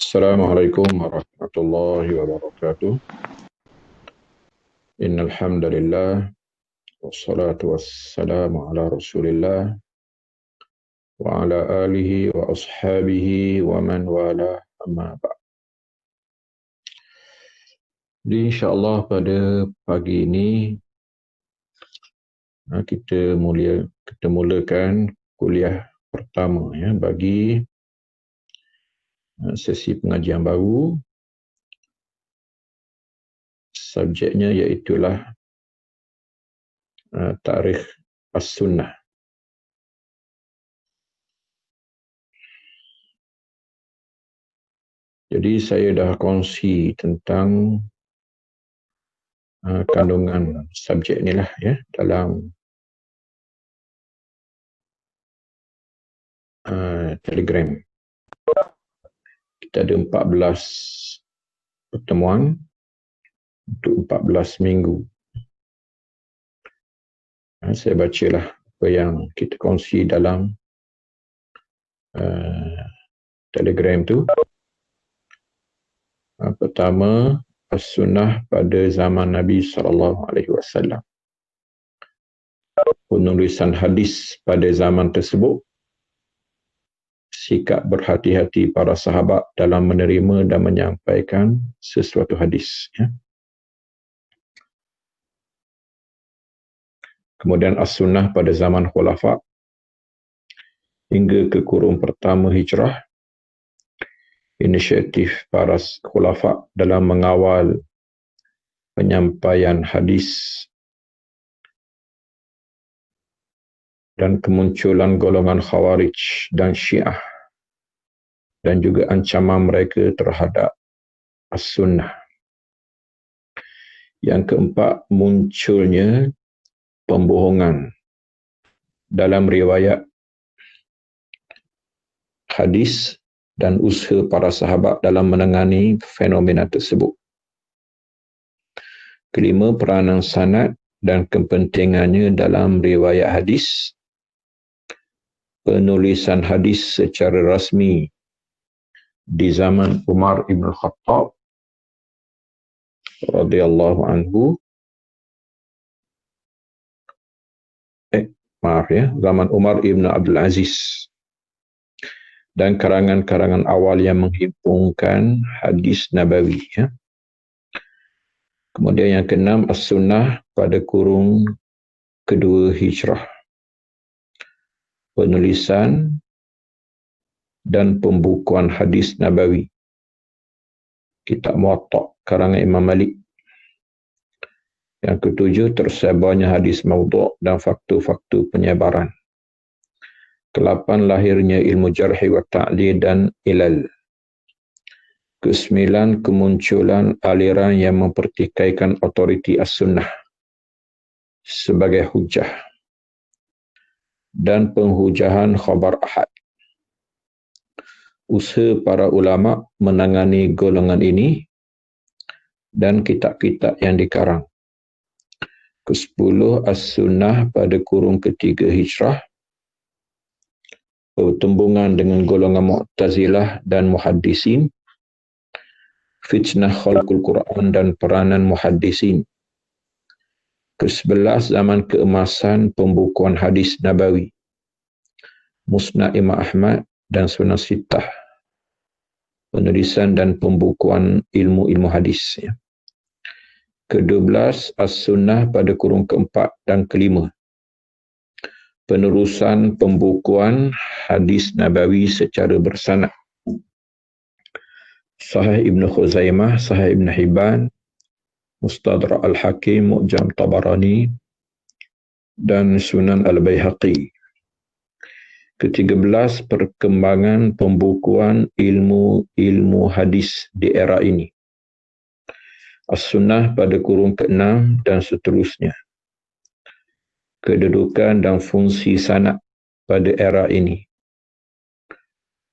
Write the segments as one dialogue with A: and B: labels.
A: Assalamualaikum warahmatullahi wabarakatuh. Innal hamdalillah wassalatu wassalamu ala Rasulillah wa ala alihi wa ashabihi wa man wala amma ba'd. Jadi insya-Allah pada pagi ini kita mulakan kuliah pertama bagi sesi pengajian baru. Subjeknya iaitulah tarikh as-sunnah. Jadi saya dah kongsi tentang kandungan subjek inilah dalam Telegram. Kita ada 14 pertemuan untuk 14 minggu. Saya bacalah apa yang kita kongsi dalam Telegram tu. Pertama, as-sunnah pada zaman Nabi SAW. Penulisan hadis pada zaman tersebut. Sikap berhati-hati para sahabat dalam menerima dan menyampaikan sesuatu hadis. Kemudian as-sunnah pada zaman khulafa hingga ke kurun pertama hijrah. Inisiatif para khulafa dalam mengawal penyampaian hadis dan kemunculan golongan Khawarij dan Syiah dan juga ancaman mereka terhadap as-sunnah. Yang keempat, munculnya pembohongan dalam riwayat hadis dan usaha para sahabat dalam menangani fenomena tersebut. Kelima, peranan sanad dan kepentingannya dalam riwayat hadis. Penulisan hadis secara rasmi di zaman Umar ibn Khattab radhiyallahu anhu. Zaman Umar ibn Abdul Aziz. Dan karangan-karangan awal yang menghimpunkan hadis Nabawi. Kemudian yang keenam, as-sunnah pada kurun kedua hijrah. Penulisan dan pembukuan hadis Nabawi. Kitab Muwatta karangan Imam Malik. Yang ketujuh, tersebarnya hadis maudhu' dan faktor-faktor penyebaran. Kelapan, lahirnya ilmu jarhi wa ta'dil dan ilal. Kesembilan, kemunculan aliran yang mempertikaikan otoriti as-sunnah sebagai hujah dan penghujahan khabar ahad. Usaha para ulama menangani golongan ini dan kitab-kitab yang dikarang. Ke-10, as-sunnah pada kurun ketiga hijrah. Pertembungan dengan golongan Mu'tazilah dan Muhaddisin. Fitnah khalqul Quran dan peranan Muhaddisin. Ke-11, zaman keemasan pembukuan hadis Nabawi. Musnad Imam Ahmad dan Sunan Sittah. Penulisan dan pembukuan ilmu-ilmu hadis. Ke-12, as-sunnah pada kurun keempat dan kelima. Penerusan pembukuan hadis Nabawi secara bersanad. Sahih Ibn Khuzaimah, Sahih Ibn Hibban, Mustadrak Al-Hakim, Mu'jam Tabarani dan Sunan Al-Baihaqi. Ke-13, perkembangan pembukuan ilmu hadis di era ini. As-sunnah pada kurun ke-6 dan seterusnya. Kedudukan dan fungsi sanad pada era ini.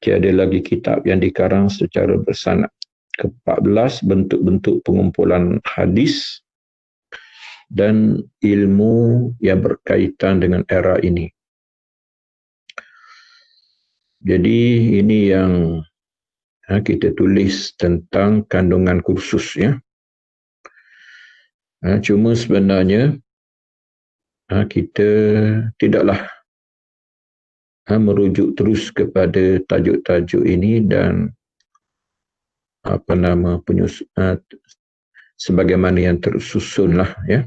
A: Tiada lagi kitab yang dikarang secara bersanad. Ke-14, bentuk-bentuk pengumpulan hadis dan ilmu yang berkaitan dengan era ini. Jadi ini yang kita tulis tentang kandungan kursus ya. Cuma sebenarnya kita tidaklah merujuk terus kepada tajuk-tajuk ini dan sebagaimana yang tersusun lah ya.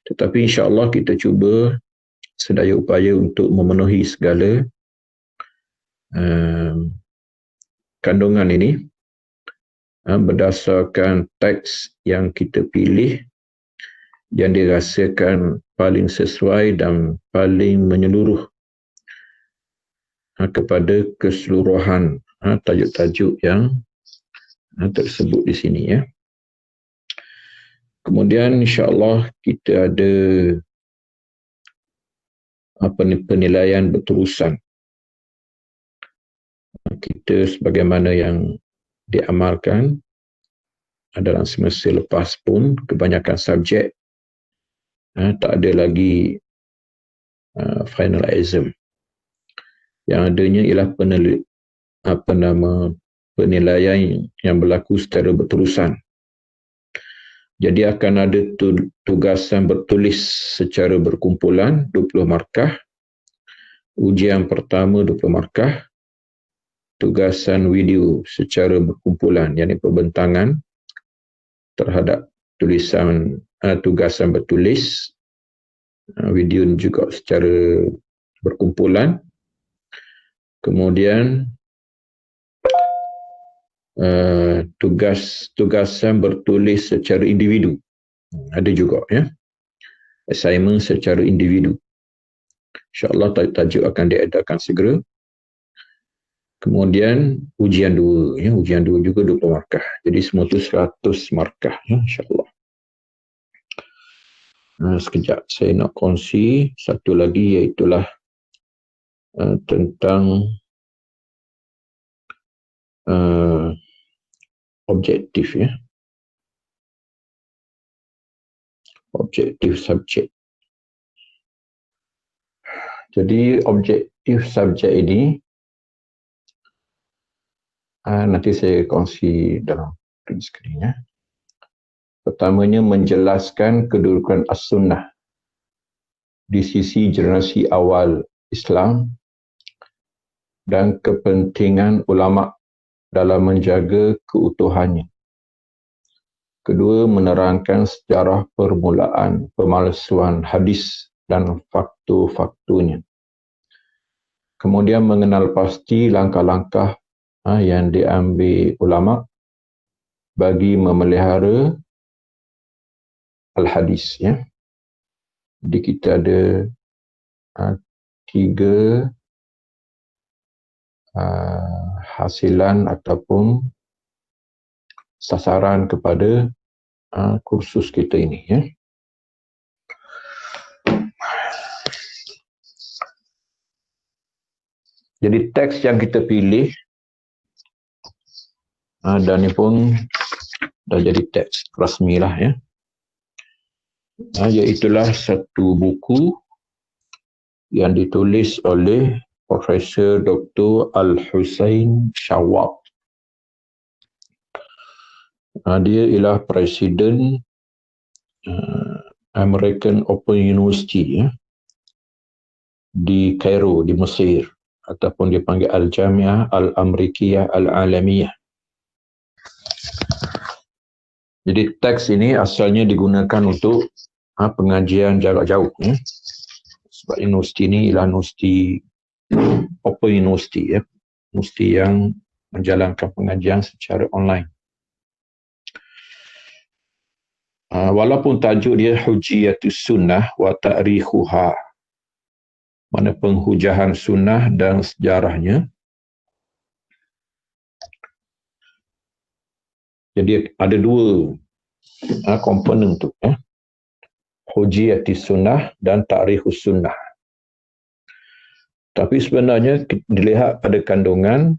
A: Tetapi insya-Allah kita cuba sedaya upaya untuk memenuhi segala kandungan ini berdasarkan teks yang kita pilih yang dirasakan paling sesuai dan paling menyeluruh kepada keseluruhan tajuk-tajuk yang tersebut di sini ya. Kemudian insya-Allah kita ada penilaian berterusan. Kita sebagaimana yang diamalkan dalam semester lepas pun kebanyakan subjek tak ada lagi final exam. Yang adanya ialah penilaian yang berlaku secara berterusan. Jadi akan ada tugasan bertulis secara berkumpulan 20 markah, ujian pertama 20 markah, tugasan video secara berkumpulan, yakni perbentangan terhadap tugasan bertulis, video juga secara berkumpulan. Kemudian tugasan bertulis secara individu ada juga ya, assignment secara individu. InsyaAllah tajuk akan diadakan segera. Kemudian ujian 2 ya, ujian 2 juga 20 markah, jadi semua tu 100 markah ya, insyaAllah. Sekejap saya nak kongsi satu lagi, iaitulah tentang objektif ya, objektif subjek. Jadi objektif subjek ini nanti saya kongsi dalam print screen ya. Pertamanya menjelaskan kedudukan as-sunnah di sisi generasi awal Islam dan kepentingan ulama dalam menjaga keutuhannya. Kedua, menerangkan sejarah permulaan pemalsuan hadis dan faktor-faktornya. Kemudian mengenal pasti langkah-langkah yang diambil ulama bagi memelihara al-hadis ya. Jadi kita ada 3 hasilan ataupun sasaran kepada kursus kita ini ya. Jadi teks yang kita pilih dan ini pun dah jadi teks rasmi lah ya. Iaitulah satu buku yang ditulis oleh Profesor Dr. Al-Husain Shawwab. Dia ialah Presiden American Open University ya, di Kairo, di Mesir, ataupun dipanggil Al-Jami'ah Al-Amrikiyah Al-Alamiyah. Jadi teks ini asalnya digunakan untuk pengajian jarak jauh ya. Sebab universiti ini ialah universiti Open University ya, universiti yang menjalankan pengajian secara online. Walaupun tajuk dia Hujiyatus Sunnah wa Ta'rikhuha, mana penghujahan sunnah dan sejarahnya. Jadi ada 2 komponen tu ya. Hujiyatus Sunnah dan Ta'rikhus Sunnah. Tapi sebenarnya dilihat pada kandungan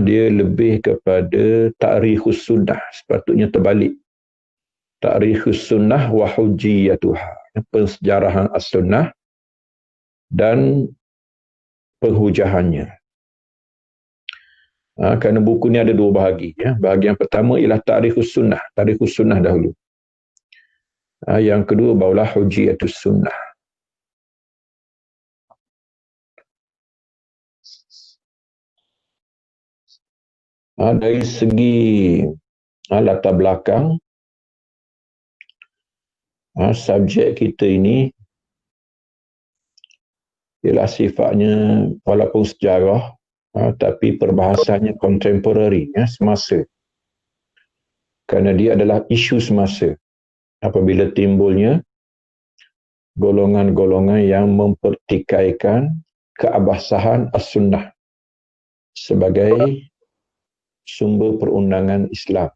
A: dia lebih kepada Ta'rikhus Sunnah, sepatutnya terbalik. Ta'rikhus Sunnah wa Hujiyatuha, pensejarahan as-sunnah dan penghujahannya. Kerana buku ni ada dua bahagi. Ya. Bahagi yang pertama ialah Tarikhus Sunnah dahulu. Yang kedua barulah Hujiyatus Sunnah. Dari segi latar belakang, subjek kita ini ialah sifatnya walaupun sejarah, tapi perbahasannya contemporary, semasa. Kerana dia adalah isu semasa. Apabila timbulnya golongan-golongan yang mempertikaikan keabsahan as-sunnah sebagai sumber perundangan Islam.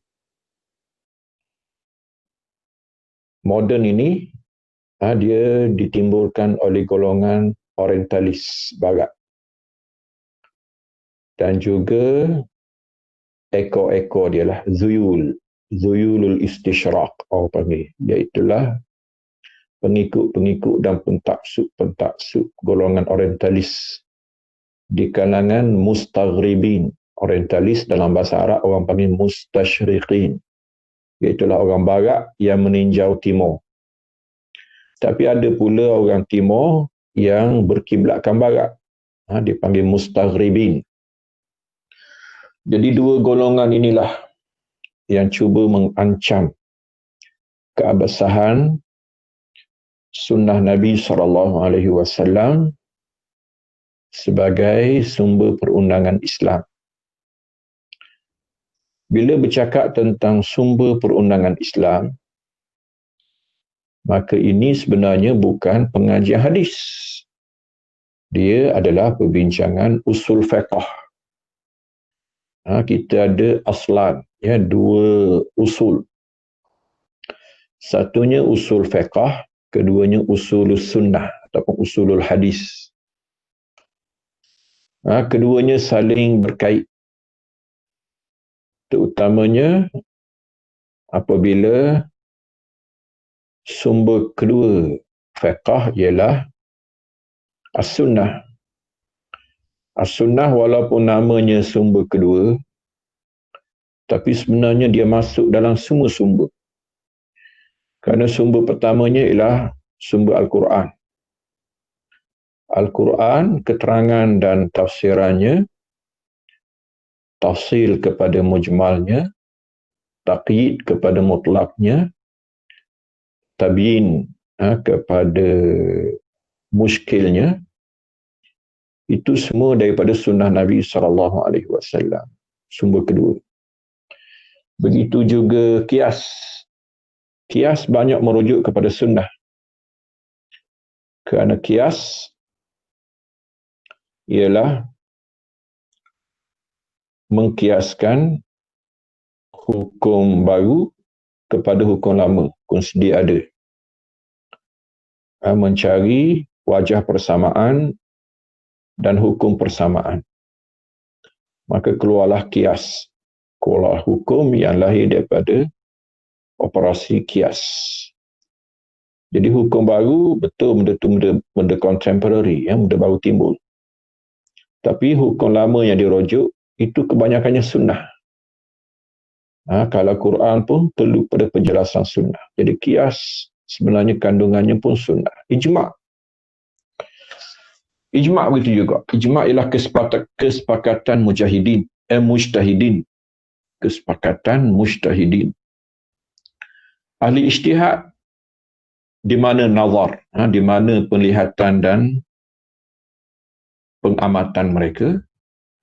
A: Moden ini dia ditimbulkan oleh golongan orientalis barat dan juga ekor-ekor dia lah zuyulul istishraq orang panggil, iaitulah pengikut-pengikut dan pentaksub golongan orientalis di kalangan mustaghribin. Orientalis dalam bahasa Arab orang panggil mustashriqin, iaitulah orang barat yang meninjau timur. Tapi ada pula orang timur yang berkiblatkan barat, dipanggil mustaghribin. Jadi dua golongan inilah yang cuba mengancam keabsahan sunnah Nabi SAW sebagai sumber perundangan Islam. Bila bercakap tentang sumber perundangan Islam, maka ini sebenarnya bukan pengajian hadis. Dia adalah perbincangan usul fiqh. Kita ada aslan, dua usul. Satunya usul fiqh, keduanya usul sunnah ataupun usulul hadis. Keduanya saling berkait. Terutamanya apabila sumber kedua fiqh ialah as-sunnah. As-sunnah walaupun namanya sumber kedua, tapi sebenarnya dia masuk dalam semua sumber. Kerana sumber pertamanya ialah sumber Al-Quran. Al-Quran, keterangan dan tafsirannya, tafsil kepada mujmalnya, taqyid kepada mutlaknya, tabyin kepada muskilnya, itu semua daripada sunnah Nabi SAW. Sumber kedua. Begitu juga qiyas. Qiyas banyak merujuk kepada sunnah. Kerana qiyas ialah mengkiaskan hukum baru kepada hukum lama, hukum sedia ada. Mencari wajah persamaan dan hukum persamaan. Maka keluarlah qiyas. Keluarlah hukum yang lahir daripada operasi qiyas. Jadi hukum baru betul benda contemporary, benda baru timbul. Tapi hukum lama yang dirujuk itu kebanyakannya sunnah. Kalau Quran pun perlu pada penjelasan sunnah. Jadi qiyas sebenarnya kandungannya pun sunnah. Ijma' begitu juga. Ijma' ialah kesepakatan mujtahidin. Kesepakatan mujtahidin. Ahli ijtihad di mana nazar, di mana penglihatan dan pengamatan mereka.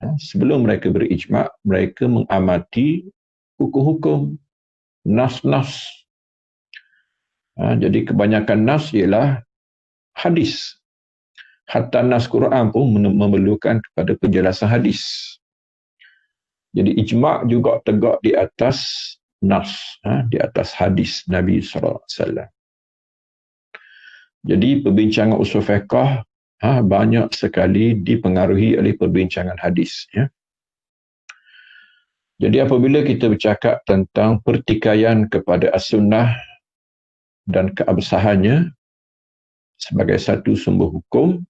A: Sebelum mereka berijma', mereka mengamati hukum-hukum, nas-nas. Jadi kebanyakan nas ialah hadis. Hatta nas Quran pun memerlukan kepada penjelasan hadis. Jadi ijma' juga tegak di atas nas, di atas hadis Nabi SAW. Jadi perbincangan usul fiqh banyak sekali dipengaruhi oleh perbincangan hadis. Jadi apabila kita bercakap tentang pertikaian kepada as-sunnah dan keabsahannya sebagai satu sumber hukum,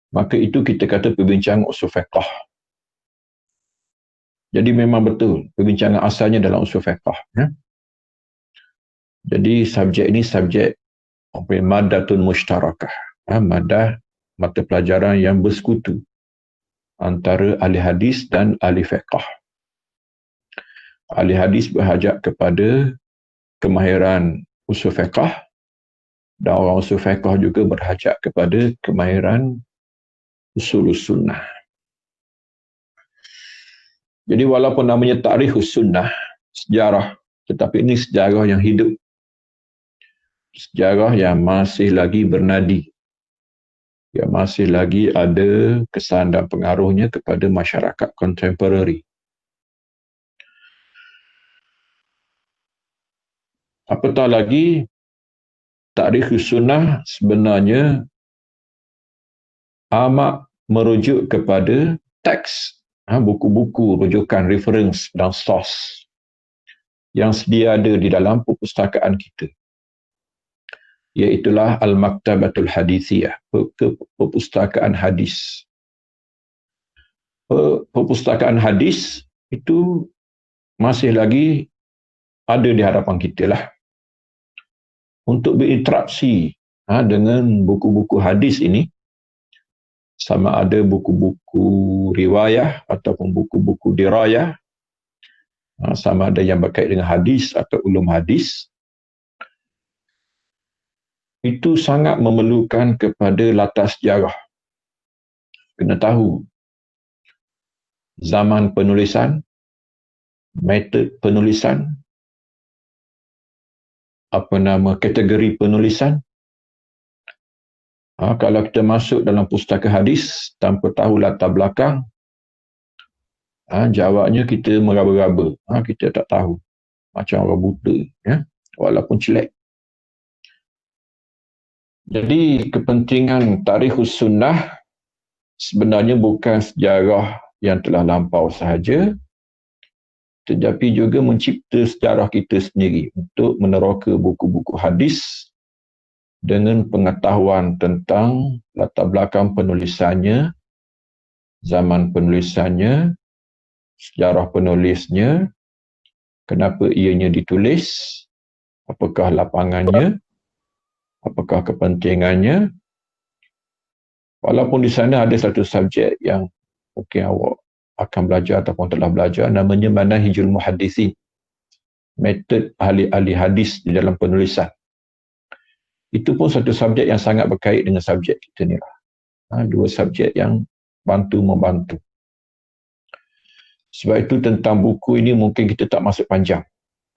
A: maka itu kita kata perbincangan usul fiqh. Jadi memang betul perbincangan asalnya dalam usul fiqh. Ya. Jadi subjek ini subjek madatun mushtarakah. Madah mata pelajaran yang bersekutu antara ahli hadis dan ahli fiqh. Ahli hadis berhajat kepada kemahiran usul fiqh dan orang usul fiqh juga berhajat kepada kemahiran usul sunnah. Jadi walaupun namanya tarikhus sunnah, sejarah, tetapi ini sejarah yang hidup. Sejarah yang masih lagi bernadi. Yang masih lagi ada kesan dan pengaruhnya kepada masyarakat kontemporari. Apatah lagi, tarikhus sunnah sebenarnya amat merujuk kepada teks, buku-buku, rujukan, reference dan source yang sedia ada di dalam perpustakaan kita. Iaitulah Al-Maktabatul Hadithiyah, perpustakaan hadis. Perpustakaan hadis itu masih lagi ada di hadapan kita lah. Untuk berinteraksi dengan buku-buku hadis ini, sama ada buku-buku riwayah ataupun buku-buku dirayah, sama ada yang berkait dengan hadis atau ulum hadis, itu sangat memerlukan kepada latar sejarah. Kena tahu zaman penulisan, metod penulisan, kategori penulisan. Kalau kita masuk dalam pustaka hadis tanpa tahu latar belakang, jawabnya kita meraba-raba. Kita tak tahu. Macam orang buta, ya? Walaupun celek. Jadi kepentingan tarikhus sunnah sebenarnya bukan sejarah yang telah lampau sahaja, tetapi juga mencipta sejarah kita sendiri untuk meneroka buku-buku hadis dengan pengetahuan tentang latar belakang penulisannya, zaman penulisannya, sejarah penulisnya, kenapa ianya ditulis, apakah lapangannya, apakah kepentingannya. Walaupun di sana ada satu subjek yang mungkin awak akan belajar ataupun telah belajar, namanya Manahijul Muhaddisin, metod ahli-ahli hadis di dalam penulisan. Itu pun satu subjek yang sangat berkait dengan subjek kita ni lah. Dua subjek yang bantu-membantu. Sebab itu tentang buku ini mungkin kita tak masuk panjang.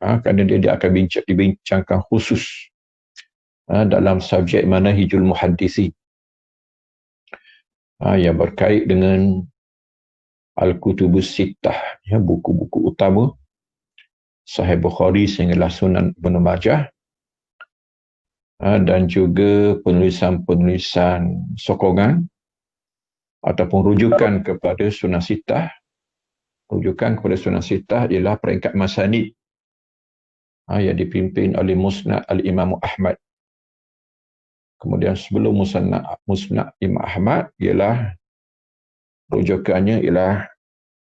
A: Kerana dia akan dibincangkan khusus dalam subjek Manahijul Muhaddisin. Yang berkait dengan Al-Kutubus Sittah, buku-buku utama, Sahih Bukhari sehinggalah Sunan Ibn Majah, dan juga penulisan-penulisan sokongan ataupun rujukan kepada Sunan Sittah. Rujukan kepada Sunan Sittah ialah peringkat masanid yang dipimpin oleh Musnad Al-Imam Ahmad. Kemudian sebelum Musnad Imam Ahmad ialah rujukannya ialah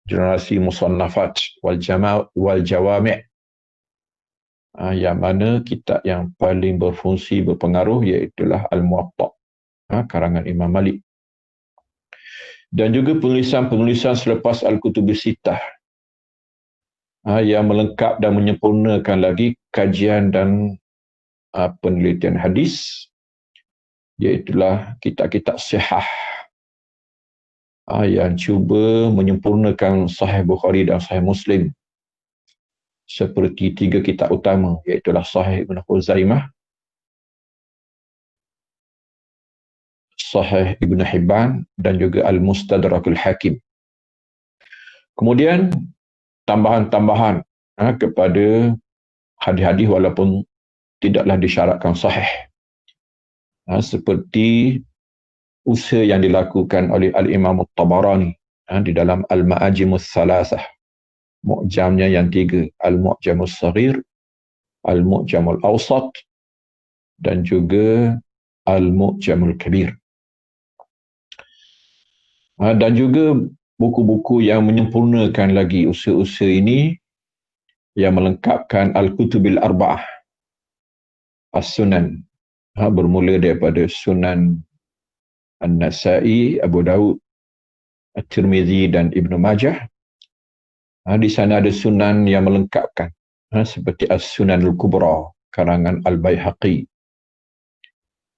A: generasi Musannafat wal Jawami', yang mana kitab yang paling berfungsi berpengaruh iaitulah Al-Muwatta', karangan Imam Malik. Dan juga penulisan-penulisan selepas Al-Kutubus Sittah, yang melengkap dan menyempurnakan lagi kajian dan penelitian hadis, iaitulah kitab-kitab sihah, yang cuba menyempurnakan Sahih Bukhari dan Sahih Muslim seperti tiga kitab utama, iaitulah Sahih Ibn Khuzaimah, Sahih Ibn Hibban dan juga Al-Mustadrakul Hakim. Kemudian tambahan-tambahan kepada hadis-hadis walaupun tidaklah disyaratkan sahih, seperti usaha yang dilakukan oleh Al-Imam At-Tabarani di dalam Al-Ma'ajimus Salasah, mu'jamnya yang tiga, Al-Mu'jamus Saghir, Al-Mu'jamul Awsat dan juga Al-Mu'jamul Kabir. Dan juga buku-buku yang menyempurnakan lagi usaha-usaha ini, yang melengkapkan Al-Kutubil Arba'ah, As-Sunan, bermula daripada Sunan An-Nasa'i, Abu Daud, At-Tirmizi dan Ibnu Majah. Di sana ada sunan yang melengkapkan, seperti As-Sunan Al-Kubra karangan Al-Baihaqi,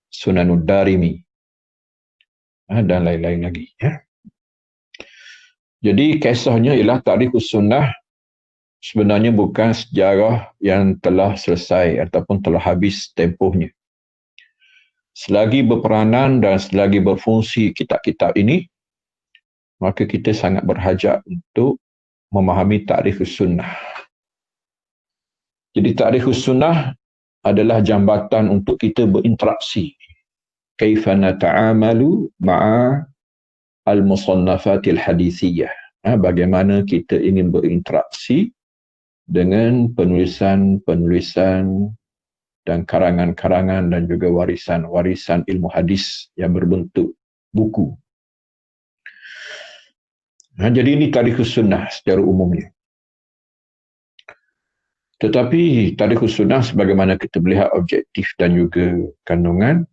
A: Sunan Ad-Darimi, dan lain-lain lagi. Jadi kisahnya ialah Tarikhus Sunnah sebenarnya bukan sejarah yang telah selesai ataupun telah habis tempohnya. Selagi berperanan dan selagi berfungsi kitab-kitab ini, maka kita sangat berhajat untuk memahami Tarikhus Sunnah. Jadi Tarikhus Sunnah adalah jambatan untuk kita berinteraksi. Kaifa nata'amalu ma'a al-musannafatil hadithiyah. Bagaimana kita ingin berinteraksi dengan penulisan-penulisan dan karangan-karangan dan juga warisan-warisan ilmu hadis yang berbentuk buku. Jadi ini Tarikhus Sunnah secara umumnya. Tetapi Tarikhus Sunnah sebagaimana kita melihat objektif dan juga kandungan,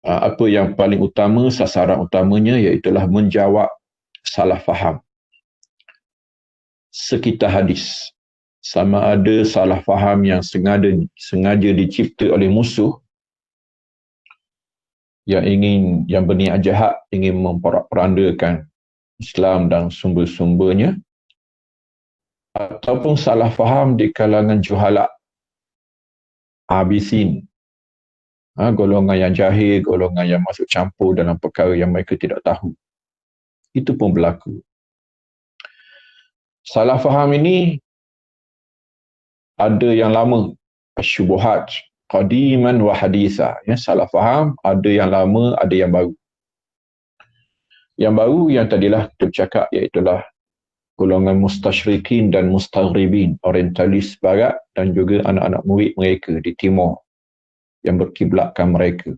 A: apa yang paling utama, sasaran utamanya iaitulah menjawab salah faham sekitar hadis. Sama ada salah faham yang sengaja dicipta oleh musuh yang berniat jahat, ingin memporak-porandakan Islam dan sumber-sumbernya, ataupun salah faham di kalangan juhala, abisin, golongan yang jahil, golongan yang masuk campur dalam perkara yang mereka tidak tahu. Itu pun berlaku. Salah faham ini ada yang lama, syubuhat, qadiman wa haditha. Salah faham, ada yang lama, ada yang baru. Yang baru yang tadilah kita bercakap, iaitulah golongan mustasyrikin dan mustaghribin, orientalis barat dan juga anak-anak murid mereka di timur yang berkiblatkan mereka.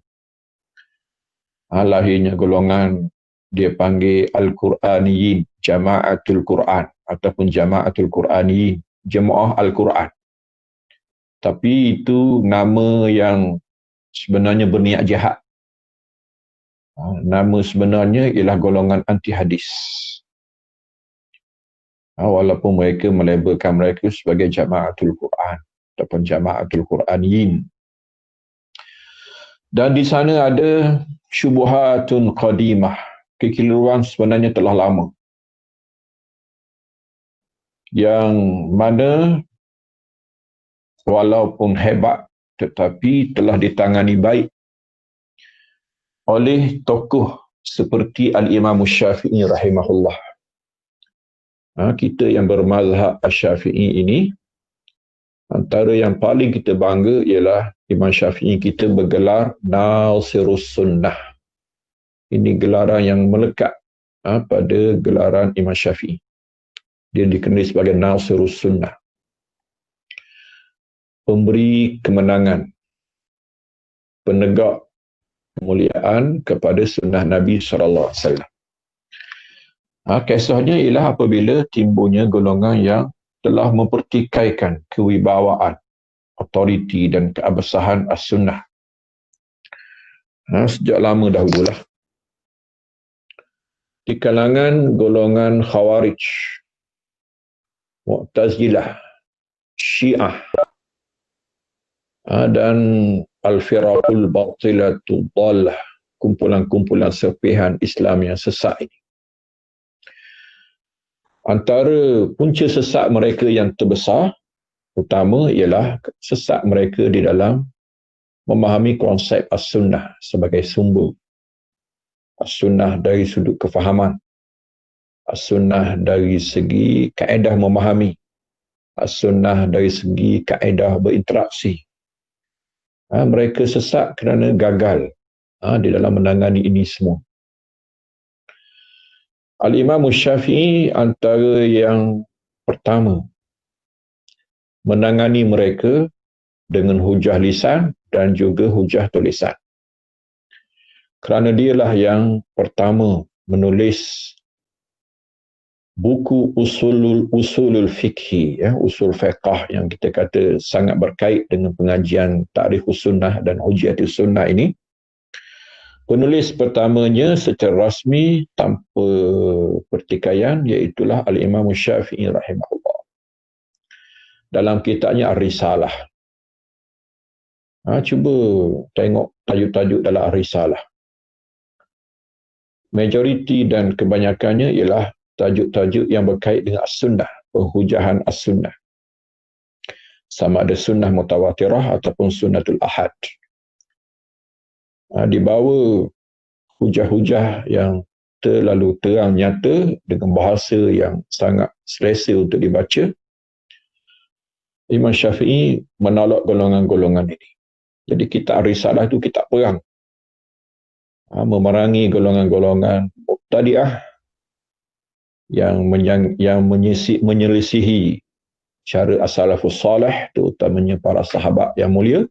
A: Lahirnya golongan dia panggil Al-Qur'aniyin, Jama'atul Quran ataupun Jama'atul Qur'aniyin, Jemaah Al-Quran. Tapi itu nama yang sebenarnya berniat jahat. Nama sebenarnya ialah golongan anti hadis. Walaupun mereka melabelkan mereka sebagai Jama'atul Quran ataupun Jama'atul Qur'aniyin. Dan di sana ada syubuhatun qadimah, kekeliruan sebenarnya telah lama, yang mana walaupun hebat tetapi telah ditangani baik oleh tokoh seperti Al-Imam Syafi'i rahimahullah. Kita yang bermazhab Asy-Syafi'i ini, antara yang paling kita bangga ialah Imam Syafi'i kita bergelar Nasirus Sunnah. Ini gelaran yang melekat pada gelaran Imam Syafi'i. Dia dikenali sebagai Nasirus Sunnah, pemberi kemenangan, penegak kemuliaan kepada sunnah Nabi SAW. Kisahnya ialah apabila timbulnya golongan yang telah mempertikaikan kewibawaan, autoriti dan keabsahan as-sunnah. Sejak lama dahululah. Di kalangan golongan Khawarij, Mu'tazilah, Syiah, dan Al-Firaqul Batilatul Dhallah, kumpulan-kumpulan serpihan Islam yang sesat ini. Antara punca sesat mereka yang terbesar, utama ialah sesat mereka di dalam memahami konsep as-sunnah sebagai sumber. As-sunnah dari sudut kefahaman, as-sunnah dari segi kaedah memahami, as-sunnah dari segi kaedah berinteraksi. Mereka sesat kerana gagal di dalam menangani ini semua. Al-Imam Syafi'i antara yang pertama menangani mereka dengan hujah lisan dan juga hujah tulisan. Kerana dialah yang pertama menulis buku usulul fikhi, usul fiqh yang kita kata sangat berkait dengan pengajian Ta'rifus Sunnah dan Hujiatus Sunnah ini. Penulis pertamanya secara rasmi tanpa pertikaian iaitulah Al-Imam Syafi'i rahimahullah. Dalam kitabnya Ar-Risalah. Cuba tengok tajuk-tajuk dalam Ar-Risalah. Majoriti dan kebanyakannya ialah tajuk-tajuk yang berkait dengan As-Sunnah, penghujahan As-Sunnah. Sama ada Sunnah Mutawatirah ataupun Sunnatul Ahad. Dibawa hujah-hujah yang terlalu terang nyata dengan bahasa yang sangat selesa untuk dibaca. Imam Syafi'i menolak golongan-golongan ini. Jadi kitab Risalah itu kitab perang. Memerangi golongan-golongan Muqtadi'ah yang menyelisihi cara as-salafus salih, terutamanya para sahabat yang mulia,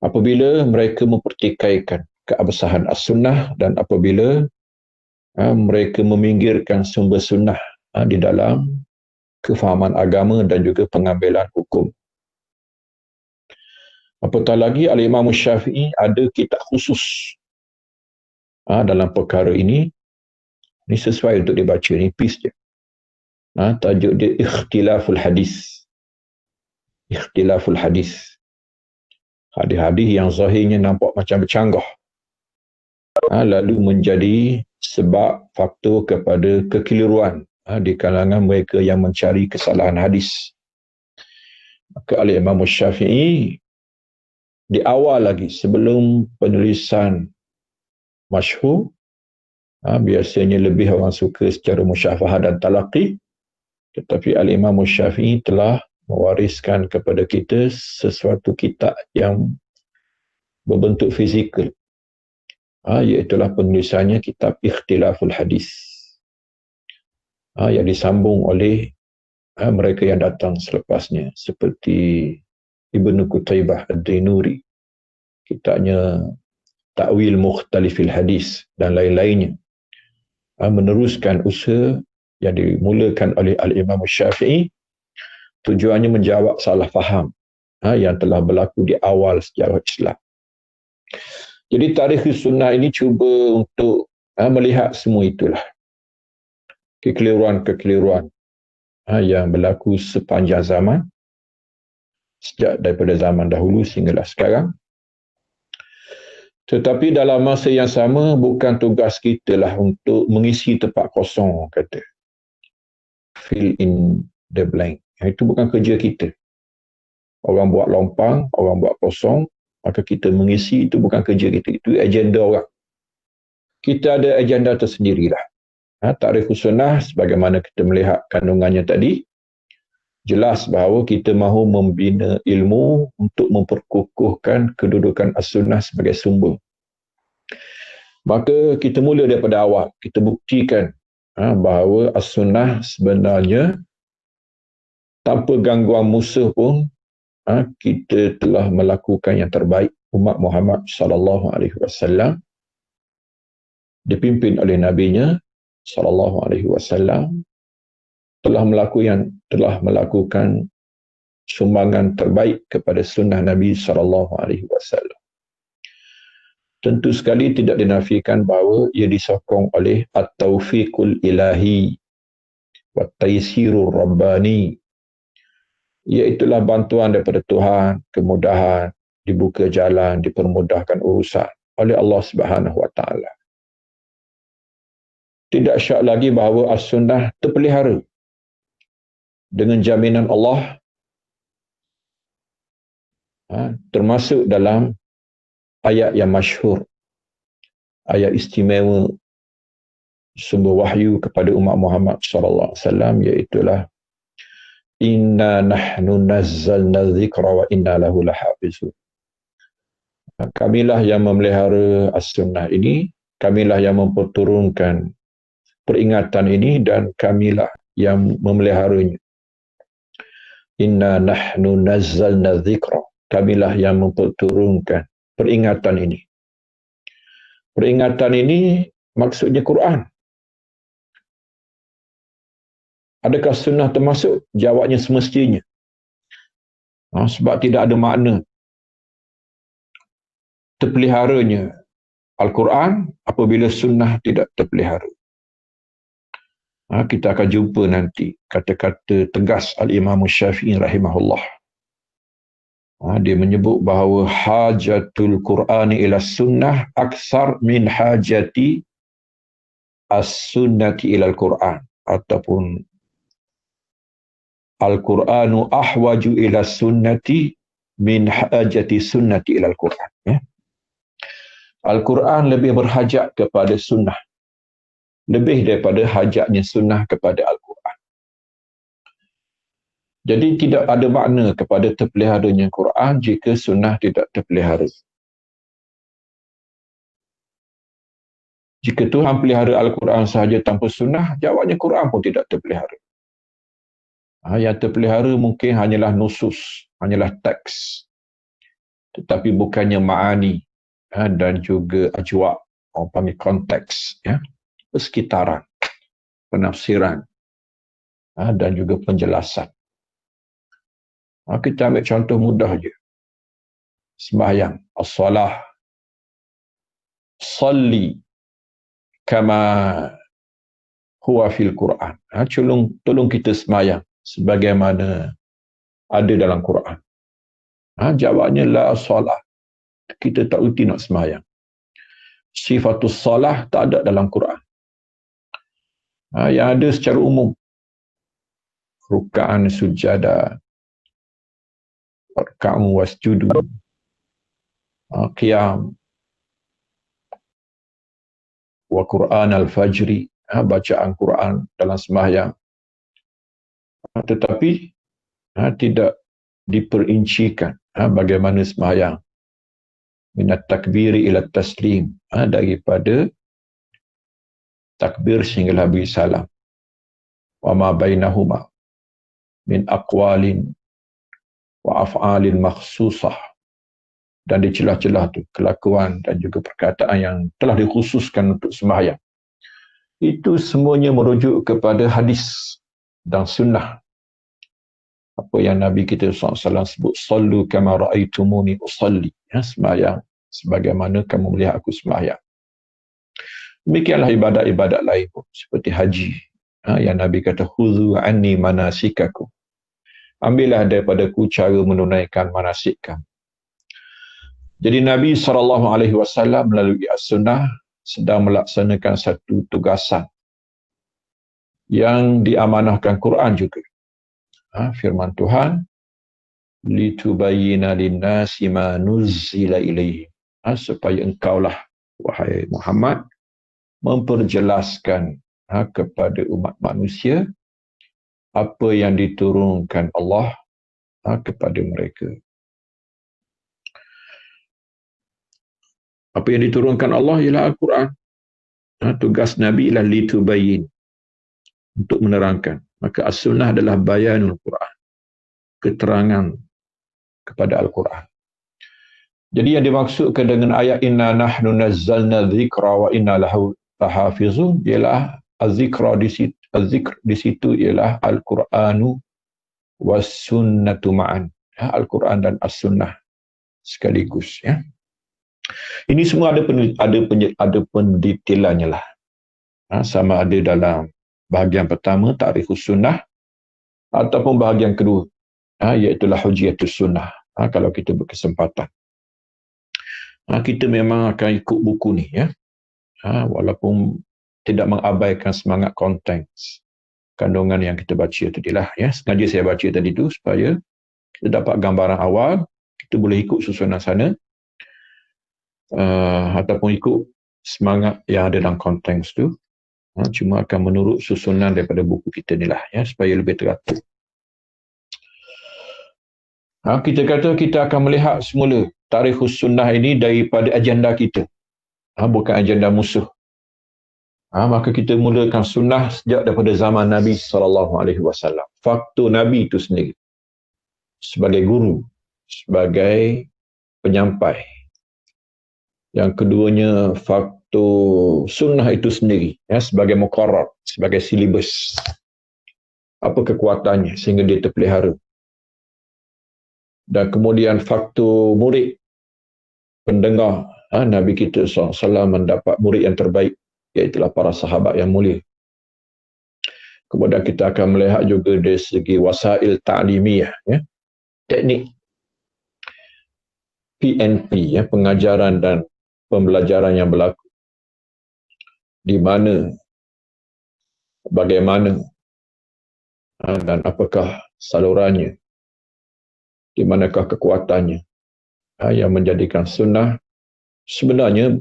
A: apabila mereka mempertikaikan keabsahan as-sunnah dan apabila mereka meminggirkan sumber sunnah di dalam kefahaman agama dan juga pengambilan hukum. Apatah lagi Al-Imam Syafi'i ada kitab khusus dalam perkara ini. Ini sesuai untuk dibaca, nipis je. Tajuk dia Ikhtilaful Hadis. Ikhtilaful Hadis. Hadis-hadis yang zahirnya nampak macam bercanggah. Lalu menjadi sebab faktor kepada kekeliruan di kalangan mereka yang mencari kesalahan hadis. Maka Al-Imam Syafi'i di awal lagi sebelum penulisan masyhur, biasanya lebih orang suka secara musyafahah dan talaqi, tetapi Al-Imam Syafi'i telah mewariskan kepada kita sesuatu kitab yang berbentuk fizikal, iaitulah penulisannya kitab Ikhtilaful Hadis, yang disambung oleh mereka yang datang selepasnya seperti Ibnu Qutaibah Ad-Dainuri, kitabnya Ta'wil Mukhtalifil Hadis dan lain-lainnya, meneruskan usaha yang dimulakan oleh Al-Imam Syafi'i. Tujuannya menjawab salah faham yang telah berlaku di awal sejarah Islam. Jadi Ta'rifus Sunnah ini cuba untuk melihat semua itulah, kekeliruan-kekeliruan yang berlaku sepanjang zaman, sejak daripada zaman dahulu sehinggalah sekarang. Tetapi dalam masa yang sama, bukan tugas kita lah untuk mengisi tempat kosong, kata. Fill in the blank. Itu bukan kerja kita. Orang buat lompang, orang buat kosong, maka kita mengisi, itu bukan kerja kita. Itu agenda orang. Kita ada agenda tersendirilah. Ta'rifus Sunnah, sebagaimana kita melihat kandungannya tadi, jelas bahawa kita mahu membina ilmu untuk memperkukuhkan kedudukan as-sunnah sebagai sumber. Maka kita mula daripada awal. Kita buktikan bahawa as-sunnah sebenarnya tanpa gangguan musuh pun kita telah melakukan yang terbaik. Umat Muhammad sallallahu alaihi wasallam dipimpin oleh nabinya sallallahu alaihi wasallam telah melakukan sumbangan terbaik kepada sunnah Nabi sallallahu alaihi wasallam. Tentu sekali tidak dinafikan bahawa ia disokong oleh at-taufiqul ilahi wa taysirur rabbani, iaitulah bantuan daripada Tuhan, kemudahan, dibuka jalan, dipermudahkan urusan oleh Allah Subhanahu wa taala. Tidak syak lagi bahawa as-sunnah terpelihara dengan jaminan Allah, termasuk dalam ayat yang masyhur, ayat istimewa sumber wahyu kepada umat Muhammad sallallahu alaihi wasallam, iaitulah inna nahnu nazzalna dzikra wa inna lahu lahafizun. Kamilah yang memelihara as-sunnah ini, kamilah yang memperturunkan peringatan ini, dan kamilah yang memeliharanya. Inna nahnu nazzalna dzikra, kamilah yang memperturunkan peringatan ini. Peringatan ini maksudnya Quran? Adakah sunnah termasuk? Jawabnya semestinya. Sebab tidak ada makna terpeliharanya Al-Quran apabila sunnah tidak terpelihara. Kita akan jumpa nanti kata-kata tegas Al-Imam Syafi'i rahimahullah. Dia menyebut bahawa hajatul Qur'ani ila sunnah aksar min hajati as-sunnati ila al-Qur'an, ataupun Al-Qur'anu ahwaju ila sunnati min hajati sunnati ila al-Qur'an. Al-Quran lebih berhajat kepada sunnah, lebih daripada hajatnya sunnah kepada Al-Quran. Jadi tidak ada makna kepada terpeliharanya Quran jika sunnah tidak terpelihara. Jika Tuhan pelihara Al-Quran sahaja tanpa sunnah, jawabnya Quran pun tidak terpelihara. Yang terpelihara mungkin hanyalah nusus, hanyalah teks, tetapi bukannya ma'ani dan juga ajwa', orang panggil konteks, persekitaran, penafsiran dan juga penjelasan. Kita ambil contoh mudah je. Sembahyang, as-salah, salli kama huwa fil Quran. Tolong kita sembahyang sebagaimana ada dalam Quran. Jawabnya la salah. Kita tak reti nak sembahyang. Sifatus salah tak ada dalam Quran. Yang ada secara umum, ruka'an sujada, raka'u wasjudu, qiyam, wa Quran al-fajri, bacaan Quran dalam sembahyang. Tetapi tidak diperincikan bagaimana sembahyang. Minat takbiri ila taslim, daripada takbir sehingga habis salam. Wa ma bainahuma min aqwalin wa af'alin makhsusah, dan di celah-celah tu kelakuan dan juga perkataan yang telah dikhususkan untuk sembahyang. Itu semuanya merujuk kepada hadis dan sunnah. Apa yang Nabi kita SAW sebut, sallu kama ra'aitumuni usalli, sembahyang sebagaimana kamu melihat aku sembahyang. Demikianlah ibadat-ibadat lain pun, seperti haji, yang Nabi kata khudhu anni manasikakum, ambillah daripadaku cara menunaikan manasik kamu. Jadi Nabi SAW melalui as-sunnah sedang melaksanakan satu tugasan yang diamanahkan Quran juga. Firman Tuhan, litubayyina lin-nasi ma nuzzila ilaihim, supaya engkaulah wahai Muhammad memperjelaskan kepada umat manusia apa yang diturunkan Allah kepada mereka. Apa yang diturunkan Allah ialah Al-Quran. Tugas Nabi ialah litubayyin, untuk menerangkan. Maka as-sunnah adalah bayanul Quran, keterangan kepada Al-Quran. Jadi yang dimaksudkan dengan ayat inna nahnu nazzalna dzikra wa inna lahu lahafizun ialah az-zikra az-zikr di situ ialah Al-Quranu was sunnatu ma'an. Al-Quran dan as-sunnah sekaligus, ya. Ini semua ada pendetailannya lah. Sama ada dalam bahagian pertama, Ta'rifus Sunnah, ataupun bahagian kedua, iaitulah Hujiyatus Sunnah. Kalau kita berkesempatan, kita memang akan ikut buku ni, ya. Walaupun tidak mengabaikan semangat konteks kandungan yang kita baca tadilah, ya. Sengaja saya baca tadi tu supaya kita dapat gambaran awal, kita boleh ikut susunan sana, ataupun ikut semangat yang ada dalam konteks tu. Cuma akan menurut susunan daripada buku kita ni lah, ya, supaya lebih teratur. Kita kata kita akan melihat semula Tarikhus Sunnah ini daripada agenda kita, bukan agenda musuh. Maka kita mulakan sunnah sejak daripada zaman Nabi SAW. Faktor Nabi itu sendiri sebagai guru, sebagai penyampai. Yang keduanya satu sunnah itu sendiri, ya, sebagai muqarrar, sebagai silibus. Apa kekuatannya sehingga dia terpelihara. Dan kemudian faktor murid, pendengar, Nabi kita SAW mendapat murid yang terbaik, iaitulah para sahabat yang mulia. Kemudian kita akan melihat juga dari segi wasail ta'limiyah, ya, teknik PNP, ya, pengajaran dan pembelajaran yang berlaku. Di mana, bagaimana, dan apakah salurannya, di manakah kekuatannya, yang menjadikan sunnah sebenarnya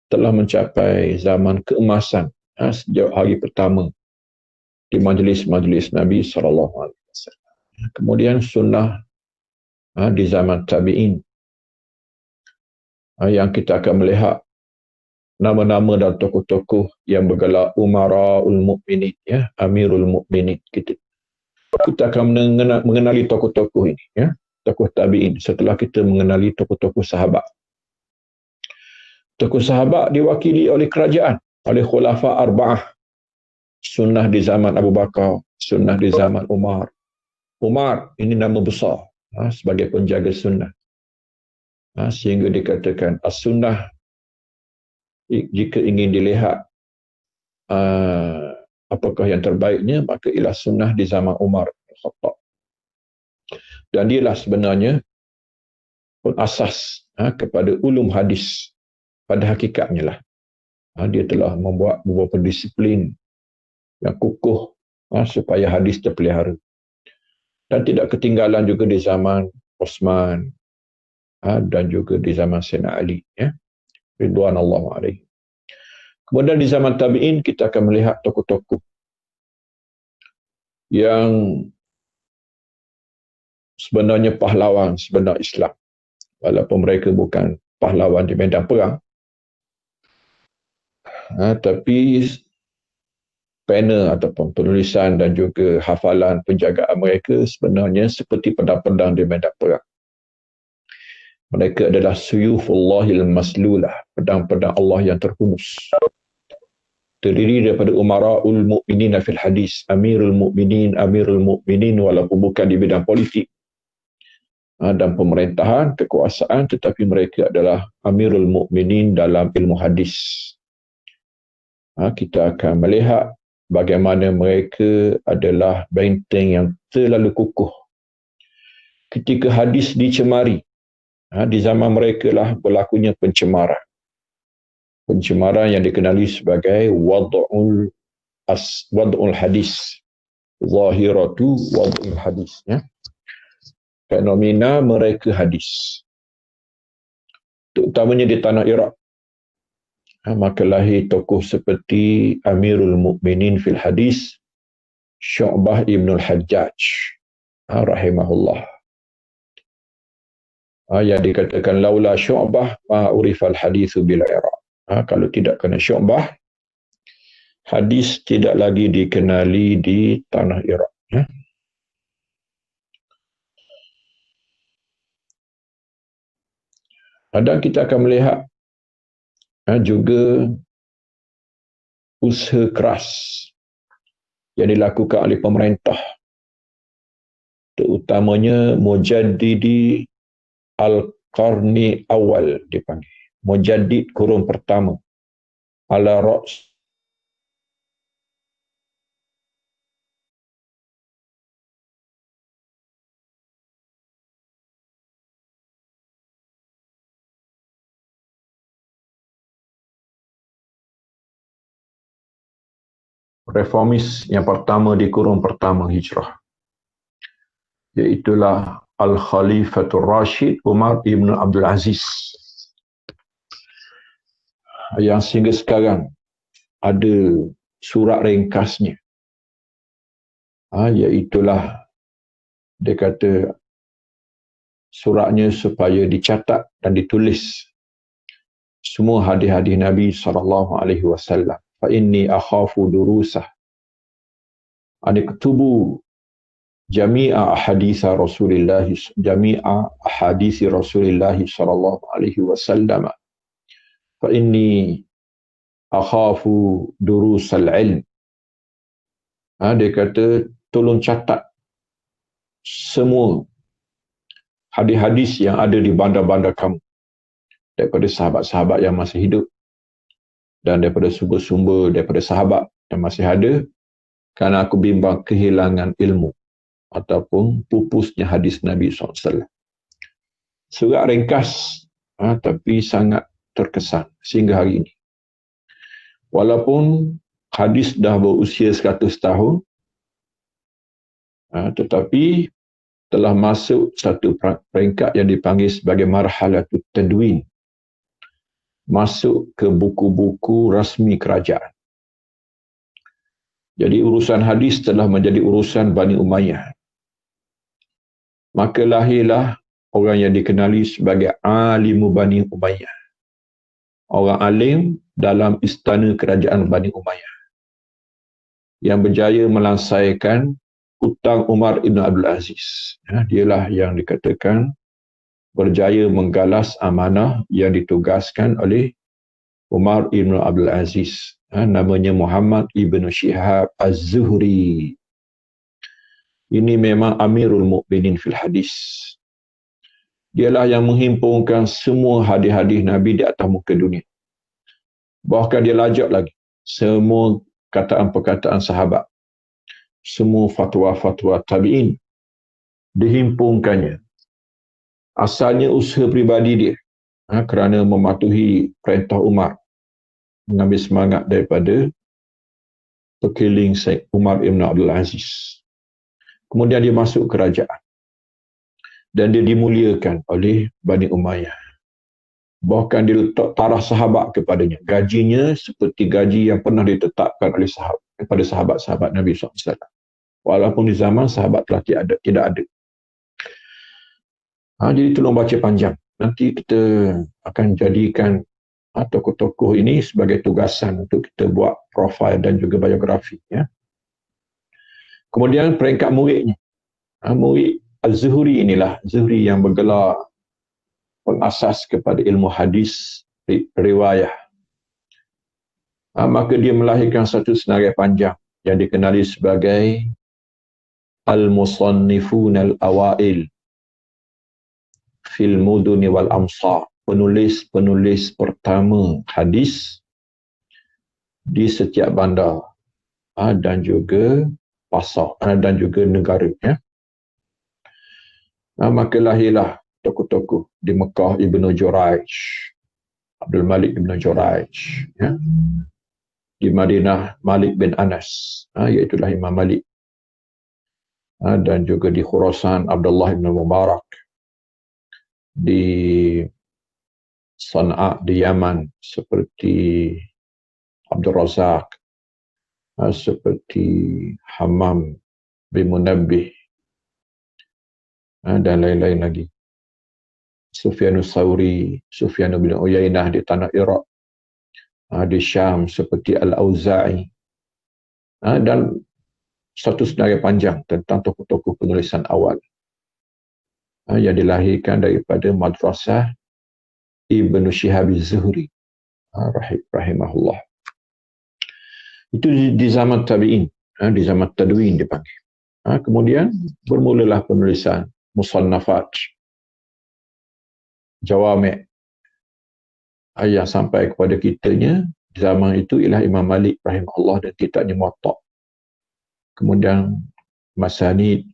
A: telah mencapai zaman keemasan sejak hari pertama di majlis-majlis Nabi SAW. Kemudian sunnah di zaman tabi'in, yang kita akan melihat nama-nama dan tokoh-tokoh yang bergelar Umara'ul Mu'minin, ya, Amirul Mu'minin. Kita akan mengenali tokoh-tokoh ini, ya, tokoh tabi'in, setelah kita mengenali tokoh-tokoh sahabat. Tokoh sahabat diwakili oleh kerajaan, oleh khulafa arba'ah. Sunnah di zaman Abu Bakar, sunnah di zaman Umar. Umar ini nama besar, sebagai penjaga sunnah. Sehingga dikatakan as-sunnah, jika ingin dilihat apakah yang terbaiknya, maka ialah sunnah di zaman Umar bin Khattab. Dan dialah sebenarnya pun asas kepada ulum hadis. Pada hakikatnya lah, dia telah membuat beberapa disiplin yang kukuh supaya hadis terpelihara. Dan tidak ketinggalan juga di zaman Osman, dan juga di zaman Sayyidina Ali, ya, ridwanallahu alaihi. Kemudian di zaman tabi'in kita akan melihat tokoh-tokoh yang sebenarnya pahlawan sebenar Islam, walaupun mereka bukan pahlawan di medan perang, tapi panel ataupun penulisan dan juga hafalan penjagaan mereka sebenarnya seperti pedang-pedang di medan perang. Mereka adalah suyufullahil maslulah, pedang-pedang Allah yang terhunus. Terdiri daripada umara'ul mu'minin fil hadis, amirul mu'minin walaupun bukan di bidang politik dan pemerintahan, kekuasaan, tetapi mereka adalah amirul mu'minin dalam ilmu hadis. Kita akan melihat bagaimana mereka adalah benteng yang terlalu kukuh. Ketika hadis dicemari, di zaman mereka lah berlakunya pencemaran. Pencemaran yang dikenali sebagai wad'ul hadis. Zahiratu wad'ul hadis. Ya. Fenomena mereka hadis. Terutamanya di tanah Iraq. Maka lahir tokoh seperti Amirul Mukminin fil Hadis, Syu'bah ibn al-Hajjaj, rahimahullah. Yang dikatakan laula Syu'bah ma urifal hadithu bil Iraq. Kalau tidak kena Syu'bah, hadis tidak lagi dikenali di tanah Iraq. Dan kita akan melihat juga usaha keras yang dilakukan oleh pemerintah, terutamanya Mujaddidi Al-Qarni Awal dipanggil. Mujaddid kurun pertama. Ala Ra's reformis yang pertama di kurun pertama Hijrah, iaitulah Al-Khalifatul Rashid Umar ibn Abdul Aziz, yang sehingga sekarang ada surat ringkasnya, iaitulah dia kata suratnya supaya dicatat dan ditulis semua hadis-hadis Nabi SAW. Fa inni akhafu durusah an iktubu jami'a ahadits Rasulillah sallallahu alaihi wasallam. Fa inni akhafu durusal ilm. Dia kata, tolong catat semua hadis-hadis yang ada di bandar-bandar kamu daripada sahabat-sahabat yang masih hidup dan daripada sumber-sumber daripada sahabat yang masih ada, kerana aku bimbang kehilangan ilmu ataupun pupusnya hadis Nabi SAW. Surat ringkas tapi sangat terkesan sehingga hari ini. Walaupun hadis dah berusia 100 tahun, tetapi telah masuk satu peringkat yang dipanggil sebagai marhalatut tadwin, masuk ke buku-buku rasmi kerajaan. Jadi urusan hadis telah menjadi urusan Bani Umayyah. Maka lahirlah orang yang dikenali sebagai alimu Bani Umayyah, orang alim dalam istana kerajaan Bani Umayyah, yang berjaya melansaikan hutang Umar Ibn Abdul Aziz. Dialah yang dikatakan berjaya menggalas amanah yang ditugaskan oleh Umar Ibn Abdul Aziz. Namanya Muhammad Ibn Shihab Az-Zuhri. Ini memang Amirul Mukminin fil hadis. Dialah yang menghimpunkan semua hadis-hadis Nabi di atas muka dunia. Bahkan dia lajak lagi semua perkataan sahabat, semua fatwa-fatwa tabi'in dihimpunkannya. Asalnya usaha pribadi dia, kerana mematuhi perintah Umar, mengambil semangat daripada pekiling Syed Umar Ibn Abdul Aziz. Kemudian dia masuk kerajaan dan dia dimuliakan oleh Bani Umayyah. Bahkan dia letak taraf sahabat kepadanya. Gajinya seperti gaji yang pernah ditetapkan oleh sahabat, kepada sahabat-sahabat Nabi SAW. Walaupun di zaman sahabat telah tidak ada. Jadi tolong baca panjang. Nanti kita akan jadikan tokoh-tokoh ini sebagai tugasan untuk kita buat profil dan juga biografi. Kemudian peringkat muridnya. Murid Az-Zuhri inilah, Zuhri yang bergelar pengasas kepada ilmu hadis riwayah. Maka dia melahirkan satu senarai panjang yang dikenali sebagai Al-Musannifun Al-Awail fil Muduni wal Amsar, penulis-penulis pertama hadis di setiap bandar dan juga pasar dan juga negara. Maka lahirlah tokoh-tokoh di Mekah, Ibnu Jurayj, Abdul Malik Ibnu Jurayj. Di Madinah, Malik bin Anas, iaitulah Imam Malik. Dan juga di Khurasan, Abdullah bin Mubarak. Di Sana'a, di Yaman, seperti Abdul Razak, seperti Hammam bin Munabbih, dan lain-lain lagi. Sufyanus Thawri, Sufyan bin Uyainah di tanah Iraq, di Syam seperti Al-Auza'i, dan satu senarai panjang tentang tokoh-tokoh penulisan awal yang dilahirkan daripada madrasah Ibnu Shihab Az-Zuhri rahimahullah. Itu di zaman tabi'in, di zaman tadwin dipanggil. Kemudian bermulalah penulisan musannafat, jawami' yang sampai kepada kitanya di zaman itu ialah Imam Malik rahimahullah dan kitabnya Muwatta. Kemudian masanid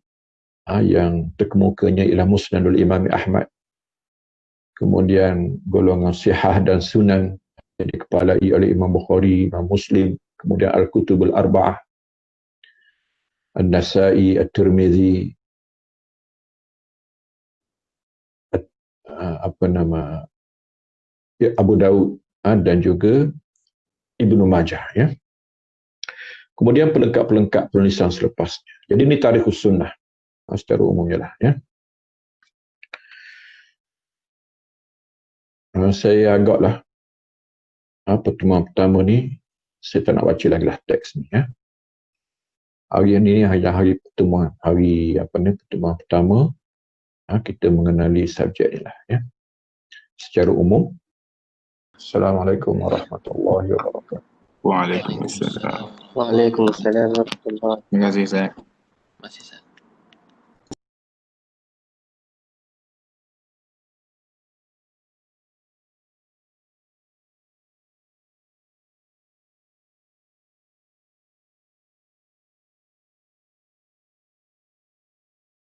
A: yang terkemukanya ialah Musnadul Imam Ahmad. Kemudian golongan sihah dan sunan yang dikepalai oleh Imam Bukhari, Imam Muslim, kemudian Al-Kutubul Arba'ah, An-Nasa'i, At-Tirmizi, Abu Daud dan juga Ibnu Majah. Kemudian pelengkap-pelengkap penulisan selepasnya. Jadi ini tarikhus sunnah secara umumnya lah. Saya agaklah pertemuan pertama ni saya tak nak baca lagi lah teks ni. Hari ini hari pertemuan, pertemuan pertama kita mengenali subjek ni lah. Secara umum Assalamualaikum warahmatullahi wabarakatuh.
B: Waalaikumsalam.
C: Waalaikumsalam warahmatullahi wabarakatuh.
B: Terima kasih, Ustaz.